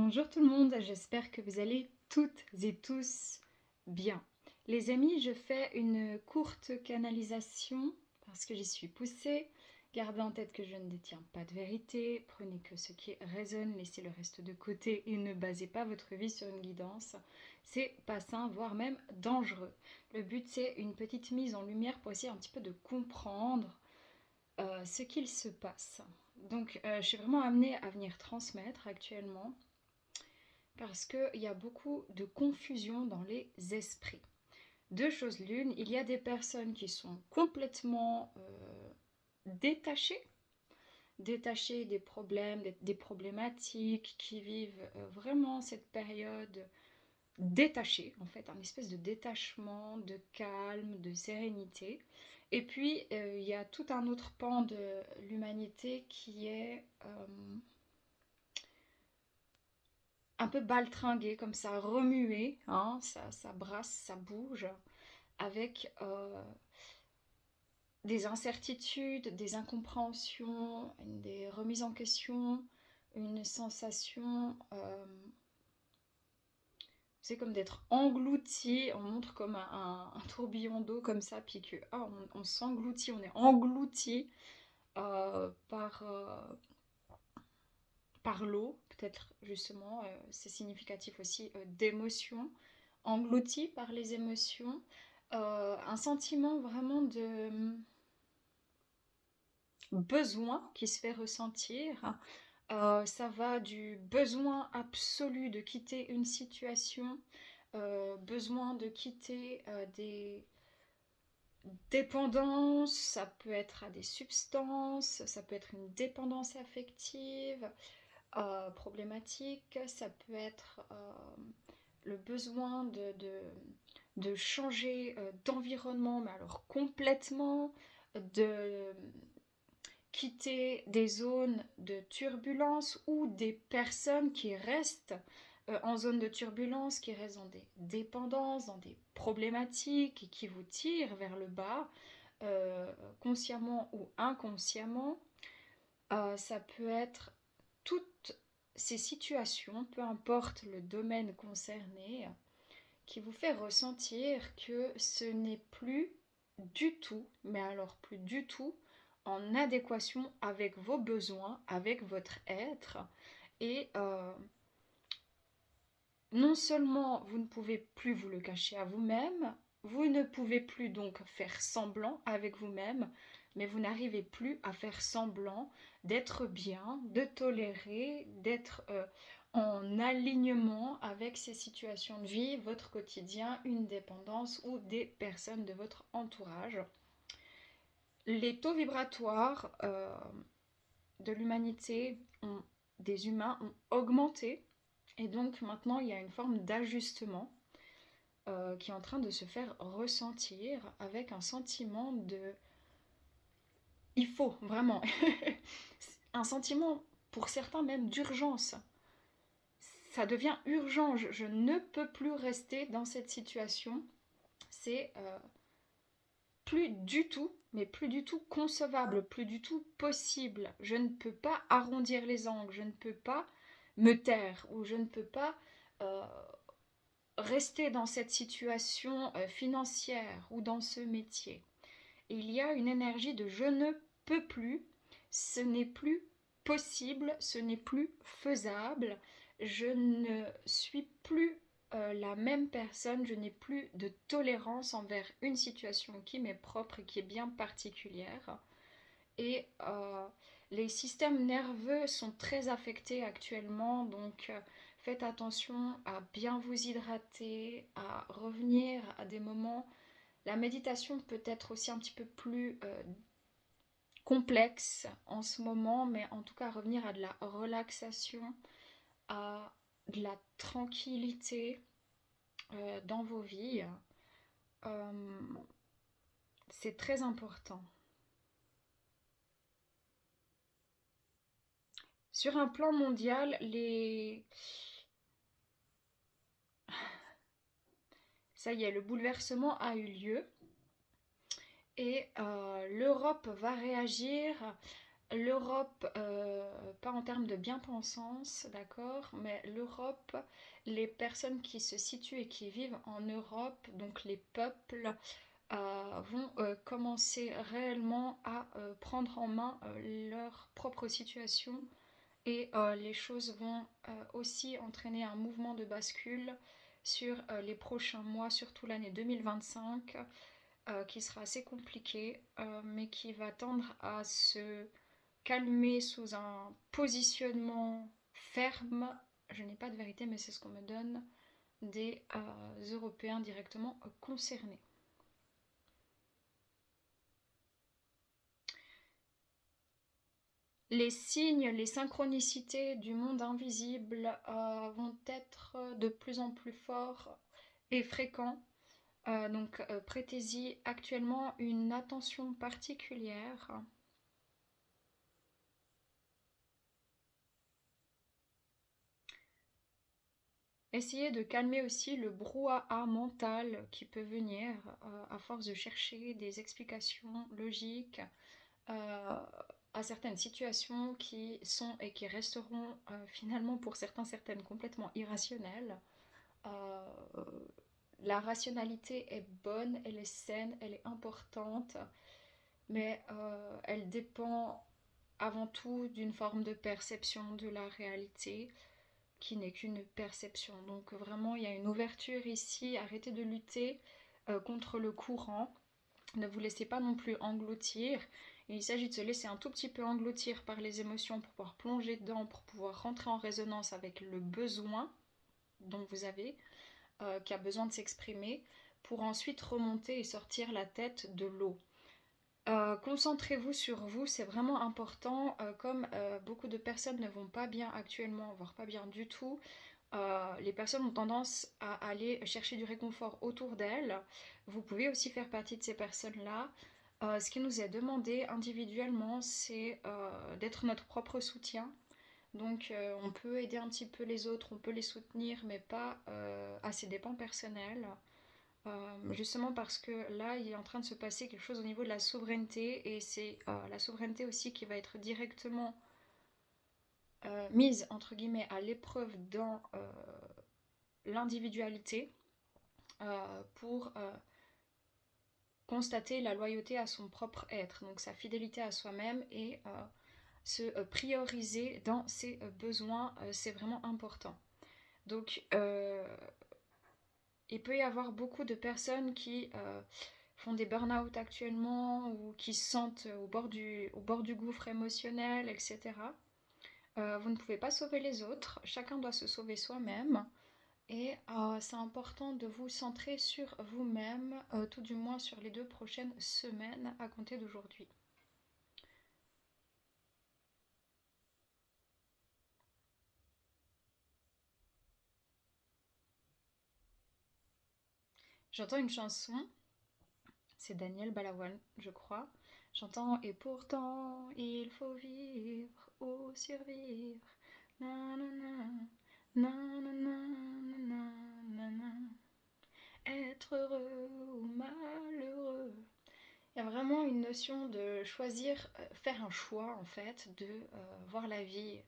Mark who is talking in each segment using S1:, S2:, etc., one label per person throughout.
S1: Bonjour tout le monde, j'espère que vous allez toutes et tous bien. Les amis, je fais une courte canalisation parce que j'y suis poussée. Gardez en tête que je ne détiens pas de vérité, prenez que ce qui résonne, laissez le reste de côté et ne basez pas votre vie sur une guidance. C'est pas sain, voire même dangereux. Le but c'est une petite mise en lumière pour essayer un petit peu de comprendre ce qu'il se passe. Donc je suis vraiment amenée à venir transmettre actuellement parce qu'il y a beaucoup de confusion dans les esprits. Deux choses l'une, il y a des personnes qui sont complètement détachées, détachées des problèmes, des problématiques, qui vivent vraiment cette période détachée, en fait, un espèce de détachement, de calme, de sérénité. Et puis, il y a tout un autre pan de l'humanité qui est un peu baltringué, comme ça, remué, hein, ça brasse, ça bouge, avec des incertitudes, des incompréhensions, des remises en question, une sensation, c'est comme d'être englouti, on montre comme un tourbillon d'eau comme ça, puis que on s'engloutit, on est englouti par l'eau, peut-être justement, c'est significatif aussi d'émotions, englouti par les émotions, un sentiment vraiment de besoin qui se fait ressentir. Ça va du besoin absolu de quitter une situation, besoin de quitter des dépendances, ça peut être à des substances, ça peut être une dépendance affective, problématique, ça peut être le besoin de changer d'environnement, mais alors complètement, de quitter des zones de turbulence ou des personnes qui restent en zone de turbulence, qui restent dans des dépendances, dans des problématiques et qui vous tirent vers le bas, consciemment ou inconsciemment. Ça peut être toutes ces situations, peu importe le domaine concerné, qui vous fait ressentir que ce n'est plus du tout, mais alors plus du tout, en adéquation avec vos besoins, avec votre être. Et non seulement vous ne pouvez plus vous le cacher à vous-même, vous ne pouvez plus donc faire semblant avec vous-même, mais vous n'arrivez plus à faire semblant d'être bien, de tolérer, d'être en alignement avec ces situations de vie, votre quotidien, une dépendance ou des personnes de votre entourage. Les taux vibratoires de l'humanité, des humains, ont augmenté. Et donc maintenant, il y a une forme d'ajustement qui est en train de se faire ressentir avec un sentiment de... Il faut, vraiment. Un sentiment, pour certains même, d'urgence. Ça devient urgent. Je ne peux plus rester dans cette situation. C'est plus du tout, mais plus du tout concevable, plus du tout possible. Je ne peux pas arrondir les angles, je ne peux pas me taire, ou je ne peux pas rester dans cette situation financière ou dans ce métier. Il y a une énergie de je ne peux plus, ce n'est plus possible, ce n'est plus faisable, je ne suis plus la même personne, je n'ai plus de tolérance envers une situation qui m'est propre et qui est bien particulière. Et les systèmes nerveux sont très affectés actuellement, donc faites attention à bien vous hydrater, à revenir à des moments. La méditation peut être aussi un petit peu plus complexe en ce moment, mais en tout cas revenir à de la relaxation, à de la tranquillité dans vos vies, euh, c'est très important. Sur un plan mondial, ça y est, le bouleversement a eu lieu et l'Europe va réagir L'Europe, pas en termes de bien-pensance, d'accord, mais l'Europe, les personnes qui se situent et qui vivent en Europe, donc les peuples, vont commencer réellement à prendre en main leur propre situation et les choses vont aussi entraîner un mouvement de bascule sur les prochains mois, surtout l'année 2025, qui sera assez compliqué, mais qui va tendre à se calmer sous un positionnement ferme. Je n'ai pas de vérité, mais c'est ce qu'on me donne des Européens directement concernés. Les signes, les synchronicités du monde invisible vont être de plus en plus forts et fréquents. Donc prêtez-y actuellement une attention particulière. Essayez de calmer aussi le brouhaha mental qui peut venir à force de chercher des explications logiques à certaines situations qui sont et qui resteront finalement pour certaines complètement irrationnelles. Euh, la rationalité est bonne, elle est saine, elle est importante, mais elle dépend avant tout d'une forme de perception de la réalité qui n'est qu'une perception. Donc vraiment, il y a une ouverture ici. Arrêtez de lutter contre le courant. Ne vous laissez pas non plus engloutir. Et il s'agit de se laisser un tout petit peu engloutir par les émotions pour pouvoir plonger dedans, pour pouvoir rentrer en résonance avec le besoin dont vous avez, qui a besoin de s'exprimer, pour ensuite remonter et sortir la tête de l'eau. Concentrez-vous sur vous, c'est vraiment important. Comme beaucoup de personnes ne vont pas bien actuellement, voire pas bien du tout, les personnes ont tendance à aller chercher du réconfort autour d'elles. Vous pouvez aussi faire partie de ces personnes-là. Ce qui nous est demandé individuellement, c'est d'être notre propre soutien. Donc on peut aider un petit peu les autres, on peut les soutenir, mais pas à ses dépens personnels. Justement parce que là, il est en train de se passer quelque chose au niveau de la souveraineté, et c'est la souveraineté aussi qui va être directement mise, entre guillemets, à l'épreuve dans l'individualité pour constater la loyauté à son propre être, donc sa fidélité à soi-même et se prioriser dans ses besoins, c'est vraiment important. Donc, il peut y avoir beaucoup de personnes qui font des burn-out actuellement ou qui se sentent au bord du gouffre émotionnel, etc. Vous ne pouvez pas sauver les autres, chacun doit se sauver soi-même. Et c'est important de vous centrer sur vous-même, tout du moins sur les 2 prochaines semaines à compter d'aujourd'hui. J'entends une chanson, c'est Daniel Balavoine, je crois. J'entends et pourtant il faut vivre ou survivre. Nanana, nanana, nanana, être heureux ou malheureux. Il y a vraiment une notion de choisir, faire un choix en fait, de voir la vie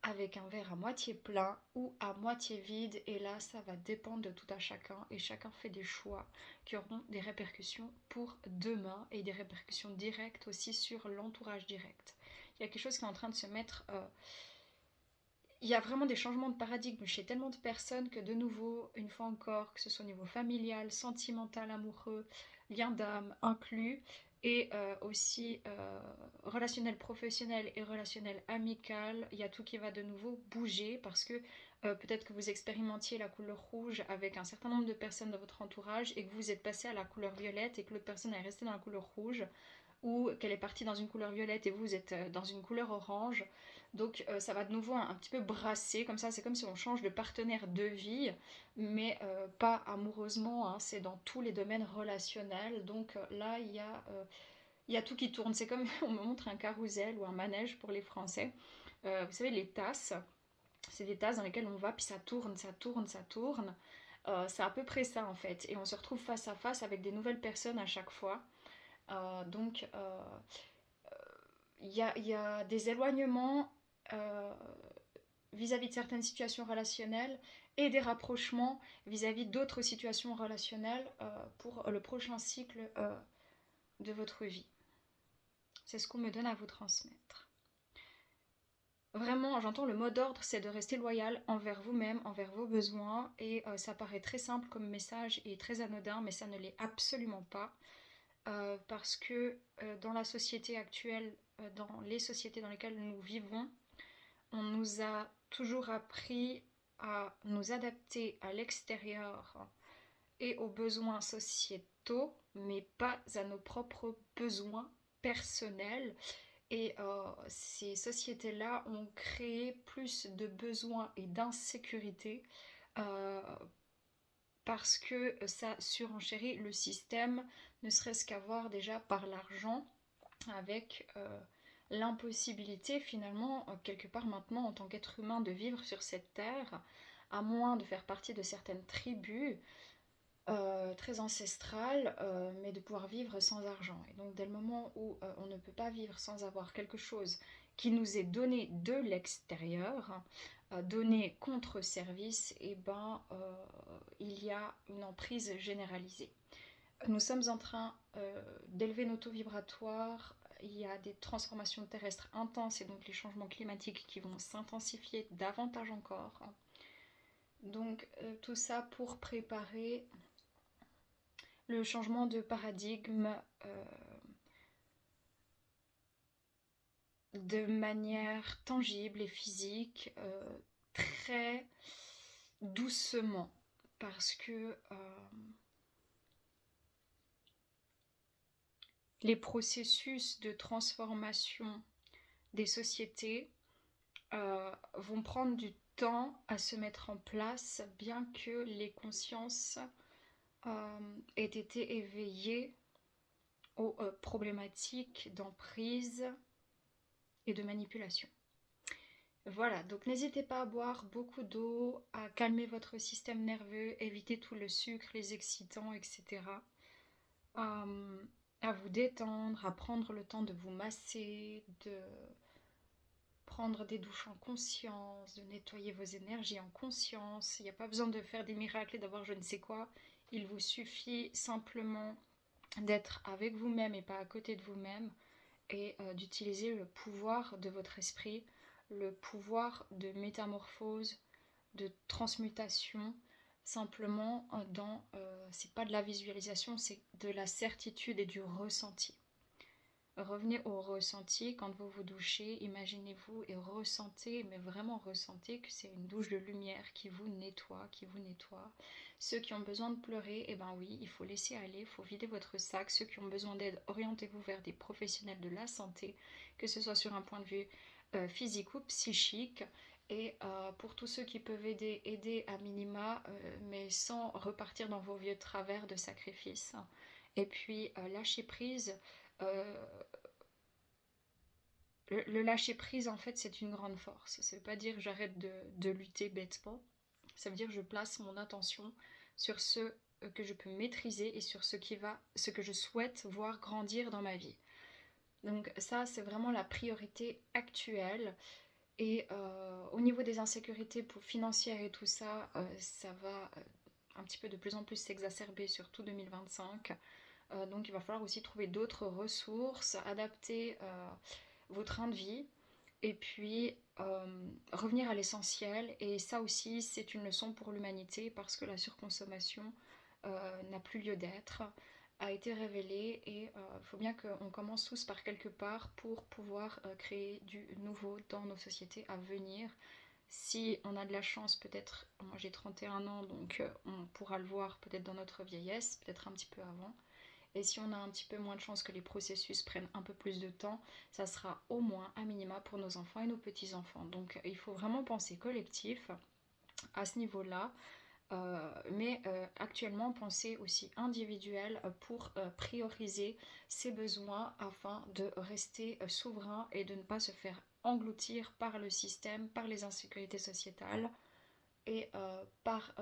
S1: avec un verre à moitié plein ou à moitié vide. Et là, ça va dépendre de tout à chacun. Et chacun fait des choix qui auront des répercussions pour demain et des répercussions directes aussi sur l'entourage direct. Il y a quelque chose qui est en train de se mettre... il y a vraiment des changements de paradigme chez tellement de personnes que de nouveau, une fois encore, que ce soit au niveau familial, sentimental, amoureux, lien d'âme inclus, et aussi relationnel professionnel et relationnel amical, il y a tout qui va de nouveau bouger parce que peut-être que vous expérimentiez la couleur rouge avec un certain nombre de personnes de votre entourage et que vous êtes passé à la couleur violette et que l'autre personne est restée dans la couleur rouge, ou qu'elle est partie dans une couleur violette et vous êtes dans une couleur orange. Donc ça va de nouveau un petit peu brasser, comme ça c'est comme si on change de partenaire de vie, mais pas amoureusement, hein, c'est dans tous les domaines relationnels. Donc là il y a tout qui tourne, c'est comme on me montre un carrousel ou un manège pour les Français. Vous savez les tasses, c'est des tasses dans lesquelles on va puis ça tourne, ça tourne, ça tourne. C'est à peu près ça en fait, et on se retrouve face à face avec des nouvelles personnes à chaque fois. Donc il y a des éloignements euh, vis-à-vis de certaines situations relationnelles et des rapprochements vis-à-vis d'autres situations relationnelles pour le prochain cycle de votre vie. C'est ce qu'on me donne à vous transmettre. Vraiment, j'entends le mot d'ordre, c'est de rester loyal envers vous-même, envers vos besoins. Et ça paraît très simple comme message et très anodin, mais ça ne l'est absolument pas. Parce que dans la société actuelle, dans les sociétés dans lesquelles nous vivons, on nous a toujours appris à nous adapter à l'extérieur et aux besoins sociétaux, mais pas à nos propres besoins personnels. Et ces sociétés-là ont créé plus de besoins et d'insécurité euh, parce que ça surenchérit le système, ne serait-ce qu'avoir déjà par l'argent, avec l'impossibilité finalement, quelque part maintenant en tant qu'être humain, de vivre sur cette terre, à moins de faire partie de certaines tribus très ancestrales, mais de pouvoir vivre sans argent. Et donc dès le moment où on ne peut pas vivre sans avoir quelque chose qui nous est donné de l'extérieur, donné contre service, et ben il y a une emprise généralisée. Nous sommes en train d'élever nos taux vibratoires, il y a des transformations terrestres intenses et donc les changements climatiques qui vont s'intensifier davantage encore. Donc tout ça pour préparer le changement de paradigme de manière tangible et physique, très doucement, parce que les processus de transformation des sociétés vont prendre du temps à se mettre en place, bien que les consciences aient été éveillées aux problématiques d'emprise et de manipulation. Voilà, donc n'hésitez pas à boire beaucoup d'eau, à calmer votre système nerveux, éviter tout le sucre, les excitants, etc. À vous détendre, à prendre le temps de vous masser, de prendre des douches en conscience, de nettoyer vos énergies en conscience. Il n'y a pas besoin de faire des miracles et d'avoir je ne sais quoi. Il vous suffit simplement d'être avec vous-même et pas à côté de vous-même, et d'utiliser le pouvoir de votre esprit, le pouvoir de métamorphose, de transmutation, simplement c'est pas de la visualisation, c'est de la certitude et du ressenti. Revenez au ressenti quand vous vous douchez, imaginez-vous et ressentez, mais vraiment ressentez que c'est une douche de lumière qui vous nettoie, qui vous nettoie. Ceux qui ont besoin de pleurer, eh ben oui, il faut laisser aller, il faut vider votre sac. Ceux qui ont besoin d'aide, orientez-vous vers des professionnels de la santé, que ce soit sur un point de vue physique ou psychique. Et pour tous ceux qui peuvent aider à minima, mais sans repartir dans vos vieux travers de sacrifice. Et puis lâcher prise. euh, le lâcher prise, en fait, c'est une grande force. Ça ne veut pas dire que j'arrête de lutter bêtement. Ça veut dire que je place mon attention sur ce que je peux maîtriser et sur ce que je souhaite voir grandir dans ma vie. Donc ça, c'est vraiment la priorité actuelle. Et au niveau des insécurités financières et tout ça, ça va un petit peu de plus en plus s'exacerber, surtout 2025. Donc il va falloir aussi trouver d'autres ressources, adapter vos trains de vie, et puis revenir à l'essentiel. Et ça aussi, c'est une leçon pour l'humanité, parce que la surconsommation n'a plus lieu d'être, a été révélée, et il faut bien qu'on commence tous par quelque part pour pouvoir créer du nouveau dans nos sociétés à venir. Si on a de la chance, peut-être, moi j'ai 31 ans, donc on pourra le voir peut-être dans notre vieillesse, peut-être un petit peu avant. Et si on a un petit peu moins de chance que les processus prennent un peu plus de temps, ça sera au moins à minima pour nos enfants et nos petits-enfants. Donc il faut vraiment penser collectif à ce niveau-là. Mais actuellement penser aussi individuel pour prioriser ses besoins afin de rester souverain et de ne pas se faire engloutir par le système, par les insécurités sociétales et par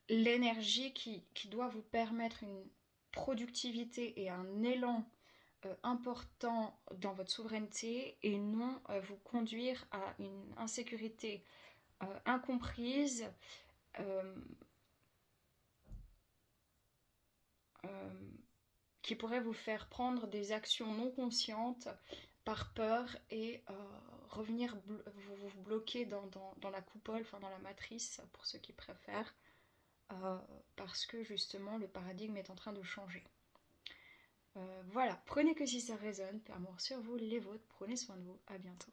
S1: l'énergie qui doit vous permettre une productivité et un élan important dans votre souveraineté et non vous conduire à une insécurité incomprise, euh, euh, qui pourrait vous faire prendre des actions non conscientes par peur et revenir vous bloquer dans la coupole, enfin dans la matrice pour ceux qui préfèrent, parce que justement le paradigme est en train de changer. Voilà, prenez que si ça résonne, paix amour sur vous, les vôtres, prenez soin de vous, à bientôt.